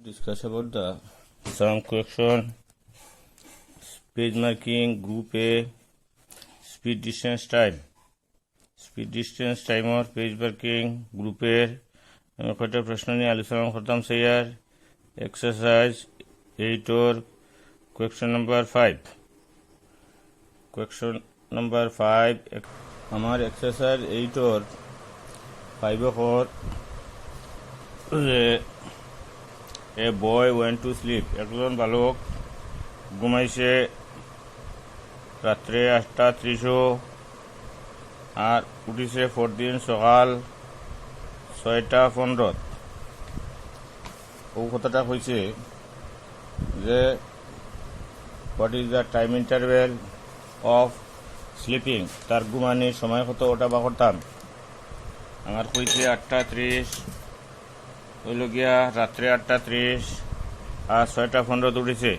Discuss about the some question, page marking, group A, speed distance time or page marking group A কয়টা প্রশ্ন নিয়ে আলোচনা করতাম sir exercise 8 or question number 5 আমার exercise 8 or 5 or A boy went to sleep. একজন বালক ঘুমাইছে রাত্রে 8:30 আর উঠিছে পরদিন সকাল 6:15। ও কথাটা হয়েছে যে what is the time interval of sleeping, তার ঘুমানির সময় কত ওটা বা করতাম। আমার কইছে 8:30 হইল গিয়া রাত্রে 8:30 আর 6:15 উঠেছে।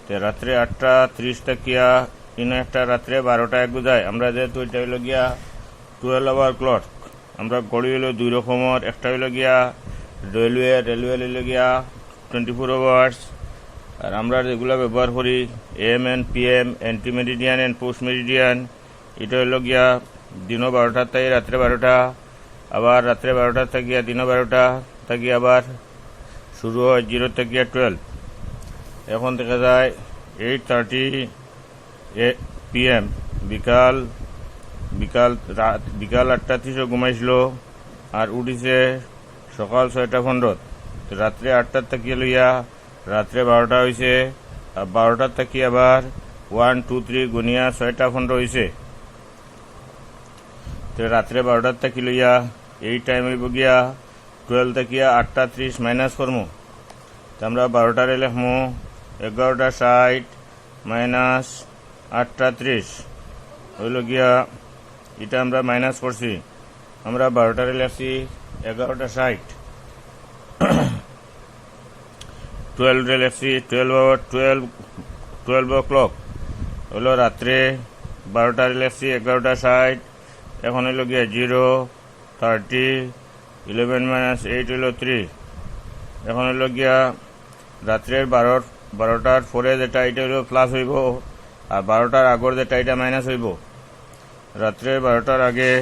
তো রাত্রে 8:30 থাকিয়া একটা রাত্রে 12টা এক বুঝায়। আমরা যেহেতু এটা হইল গিয়া 12 আওয়ার ক্লক, আমরা গড়ি হইল দুই রকমের, একটা হইল গিয়া রেলওয়ে হইল গিয়া 24 আওয়ার্স, আর আমরা যেগুলো ব্যবহার করি AM and PM, anti meridian and post meridian, এটা হইল গিয়া দিনও 12টার থেকে রাত্রে 12টা, আবার রাত্রে 12টার থাকিয়া দিনও 12টা থাকি আবার শুরু হয় 0 থেকে 12। এখন দেখা যায় 8:30 PM বিকাল 8:30 ঘুমাইছিল আর উঠিছে সকাল 6:15। রাত্রে 8টার থেকে লইয়া রাত্রে 12টা হয়েছে, আর 12টার থেকে আবার 1 2 3 গুনিয়া 6:15 হয়েছে। তো রাত্রে 12টার থেকে লইয়া এই টাইম হইব গিয়া 12 থেকে 8:30 মাইনাস করমু। তো আমরা 12টারে লিখমু 11:60 মাইনাস 8:30 হইল গিয়া, এটা আমরা মাইনাস করছি। আমরা 12টারে লিখছি 11:60, 12 লিখছি 12 o'clock হইল রাত্রে, 12টারে লিখছি 11:60। এখন হইল গিয়া 0 30 11 minus 8 হইল 3। এখন হইল গিয়া রাত্রের 12টার পরে যেটা এটা হইল প্লাস হইব, আর 12টার আগর যেটা এটা মাইনাস হইব। রাত্রের 12টার আগে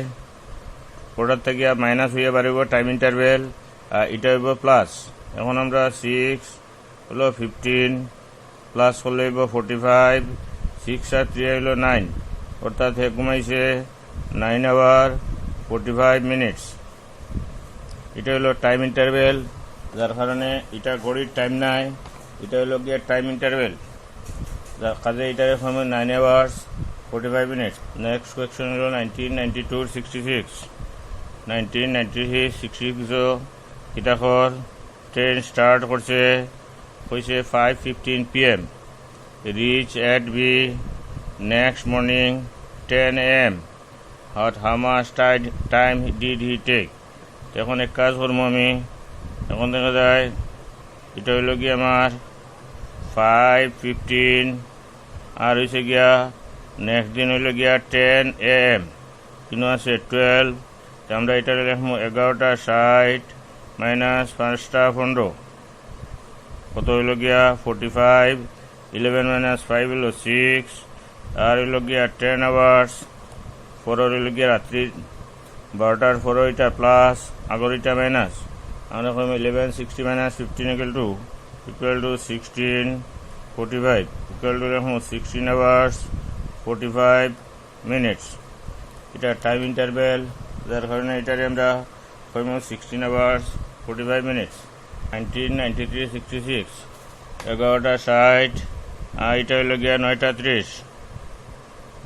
ওটার থেকে মাইনাস হইয়া বাড়িব টাইম ইন্টারভেল, আর এটা হইব প্লাস। এখন আমরা 6 হলো 15 প্লাস করলে হইব 45, 6 আর 3 হইল 9, অর্থাৎ ঘুমাইছে 9 আওয়ার 45 মিনিটস। এটা হলো টাইম ইন্টারভেল, যার কারণে এটা ঘড়ির টাইম নাই, এটা হলো গিয়ে টাইম ইন্টারভেল, যার কাজে এটার সময় 9 আওয়ার্স 45 মিনিটস। নেক্সট কোয়েশ্চন হলো 1992 66 1996 66 কিতাখর ট্রেন স্টার্ট করছে হয়েছে 5:15 PM, reach at B next morning 10 AM, how much time did he take? এখন এক কাজ করবো আমি, এখন দেখা যায় এটা হইল গিয়ে আমার 5:15 আর হয়েছে গিয়া নেক্সট দিন হইল গিয়া 10 AM, কিন্তু আছে 12। তো আমরা এটা লিখবো 11:60 মাইনাস 5:15 কত হইল গিয়া 45, 11 minus 5 হইল 6, আর হইল গিয়া 10 আওয়ার্স। 4 হইল গিয়া রাত্রি 12টার 4 এটা প্লাস আগর এটা মাইনাস। আমরা কম 11 60 minus 15 equal to 16 45 equal to 16 hours 45 minutes। এটা টাইম ইন্টারভেল, যার কারণে এটারে আমরা কম 16 hours 45 minutes। 1993 66 11:60 আর এটা হইল গিয়া 9:30,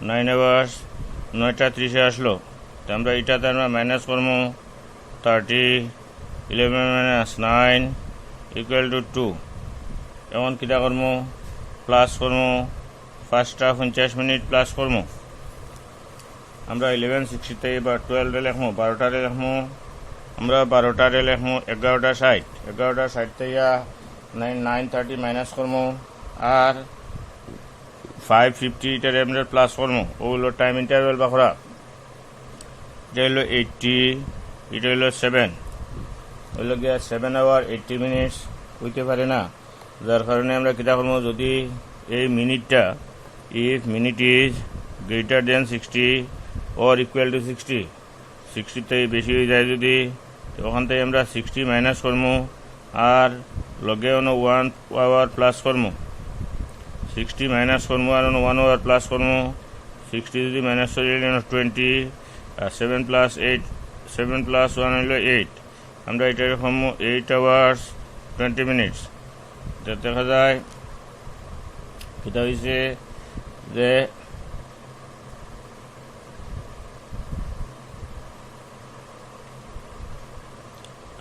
9 hours 9:30 আসলো। তো আমরা এটাতে আমরা মাইনাস করবো 30, 11 minus 9 equal to 2। এখন কিটা করবো প্লাস করবো 5টা 50 মিনিট প্লাস করবো। আমরা 1160 থেকে বা 12 লিখবো, 12টারে লিখবো। আমরা 12টারে লিখবো 11:60 থেকে 9:30 মাইনাস করবো, আর 5:50 এটারে আমরা প্লাস করবো। ওগুলো টাইম ইন্টারভেল বাখরা, এটা হইল 80, এটা হইল 7 হইল গিয়া 7 hour 80 minutes। হইতে পারে না, যার কারণে আমরা কিতা করবো, যদি এই মিনিটটা if minute is greater than 60 or equal to 60 বেশি হয়ে যায় যদি, ওখান থেকে আমরা 60 মাইনাস করবো আর লগে 1 আওয়ার প্লাস করবো। 60 মাইনাস করবো আর 1 আওয়ার প্লাস করবো। 60 যদি মাইনাস করে 20 আর 7 প্লাস 1 হইল 8। আমরা এটা এরকম 8 আওয়ার্স 20 মিনিটস। দেখা যায় এটা হয়েছে যে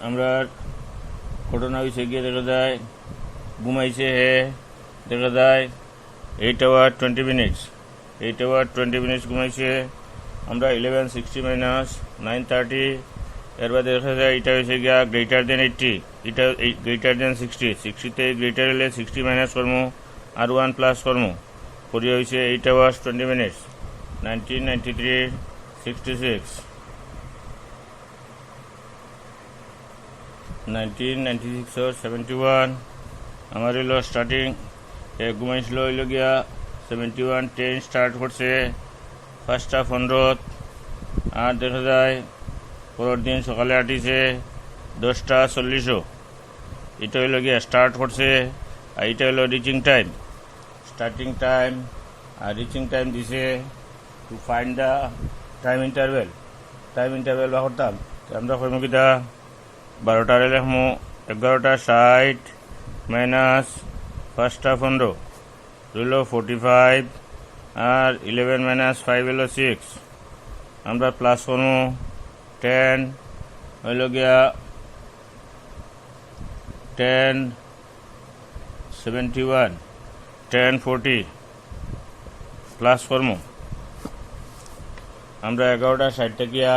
আমরা ঘটনা হয়েছে গিয়ে দেখা যায় ঘুমাইছে দেখা যায় 8 আওয়ার 20 মিনিটস। 8 আওয়ার 20 মিনিটস ঘুমাইছে। আমরা 1160 মাইনাস 930, এর বাদে দেখা যায় এটা হয়েছে গিয়া গ্রেটার দেন 80, এটা গ্রেটার দেন 60 গ্রেটার হলে 60 মাইনাস করবো আর 1 প্লাস করবো, করি হয়েছে 8 আওয়ার্স 20 মিনিটস। 1993 66 1996 or 71 আমার হইলো স্টার্টিং ঘুমাইছিল হইল গিয়া 71 10 স্টার্ট করছে 1টা 15 আর দেখা যায় পরের দিন সকালে আটিছে 10টা 40। এটা হইল গিয়া স্টার্ট করছে আর এটা হইল রিচিং টাইম। স্টার্টিং টাইম আর রিচিং টাইম দিছে to find the time interval বা করতাম আমরা কইম কিতা 12টার লেখমু 11টা 60 মাইনাস 1টা 15 হইল 45 আর 11 মাইনাস 5 হইল 6। আমরা প্লাস করবো 10 হইল গিয়া 10 71 10 40 প্লাস করবো। আমরা 11টা 60 গিয়া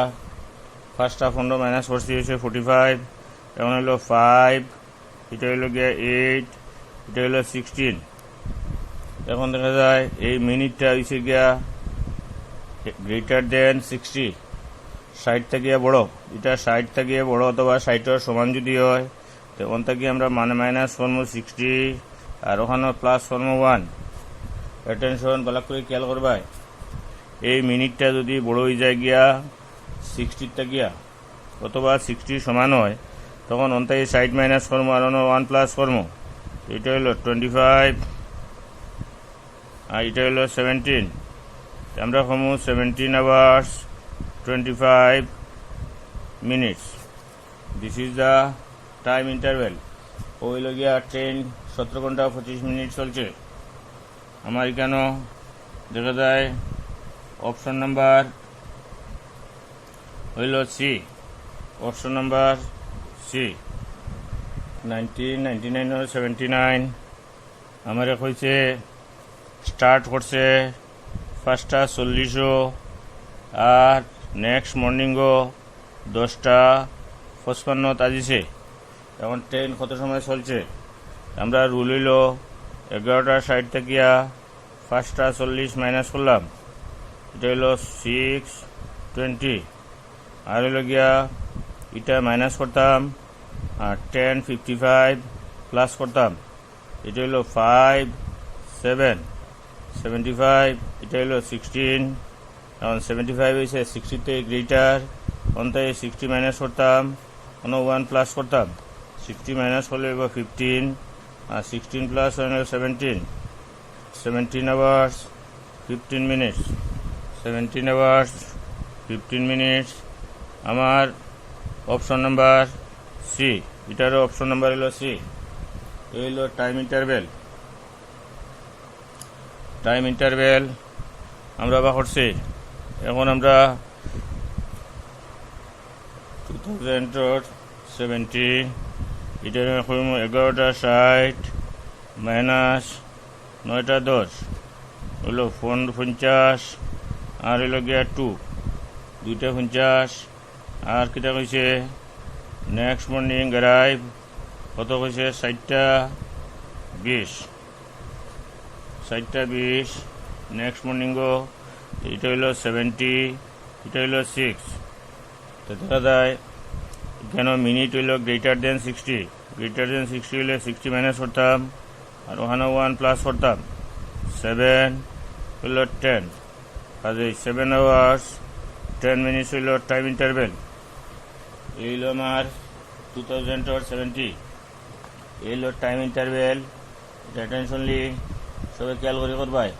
1টা 15 মাইনাস করছি হয়েছে 45, এখন হইল 5, এটা হইল গিয়া 8, এটা হইল 16। এখন দেখা যায় এই মিনিটটা হয়েছে গিয়া গ্রেটার দেন 60, 60 থেকে বড়। এটা 60 থেকে বড় অথবা 60 সমান যদি হয় তখন থেকে আমরা মাইনাস করবো 60 আর ওখানে প্লাস করবো 1। অ্যাটেনশন ভালো করে খেয়াল করবাই, এই মিনিটটা যদি বড় হয়ে যায় গিয়া 60 গিয়া অথবা 60 সমান হয় তখন অন্তায় 60 মাইনাস করবো আর 1 প্লাস করবো। এটা হইল 25 আর এটা হইল 17। আমরা কমু 17 hours 25 minutes. This is the time interval. হইল গিয়া ট্রেন 17 ঘন্টা 25 মিনিট চলছে। আমার এখানেও দেখা যায় অপশন নাম্বার হইল C. Option number C 1999 or 79 আমার হয়েছে স্টার্ট করছে 1টা 40 আর নেক্সট মর্নিংও 10টা 55 আজিছে। এখন ট্রেন কত সময় চলছে, আমরা রুল হইল 11টা 60 থেকে 1টা 40 মাইনাস করলাম, এটা হইল 620 আর হইল গিয়া এটা মাইনাস করতাম আর 1055 প্লাস করতাম, এটা হইল 5 7 75, এটা হইল 16। এখন 75 হয়েছে 60 গ্রেটার, অন্তায় 60 মাইনাস করতাম 1 প্লাস করতাম, 60 মাইনাস করলে 15 আর 16 plus 17 hours 15 minutes. 17 hours 15 minutes আমার অপশন নাম্বার সি। এটারও অপশন নাম্বার হলো সি। এই হলো টাইম ইন্টারভেল আমরা বা করছি। এখন আমরা 2070 এটা 11টা 60 মাইনাস 9টা 10 হইল 50 আর হইল গিয়া 2টা 50 আর কিটা কইছে নেক্সট মর্নিং অ্যারাইভ কত কইছে 60টা 20 নেক্সট মর্নিংও এটা হইল 70, এটা হইল 6। তো দেখা যায় কেন মিনিট হইল গ্রেটার দেন 60, গ্রেটার দেন 60 হলে 60 মাইনাস করতাম আর ওখানে 1 প্লাস করতাম 7 হলো 10 কাজে 7 আওয়ার্স 10 মিনিটস হইল টাইম ইন্টারভেল। এই হলো আমার 2070 এই হলো টাইম ইন্টারভেল। এটা টেনশনলি সবাই খেয়াল করে করবাই।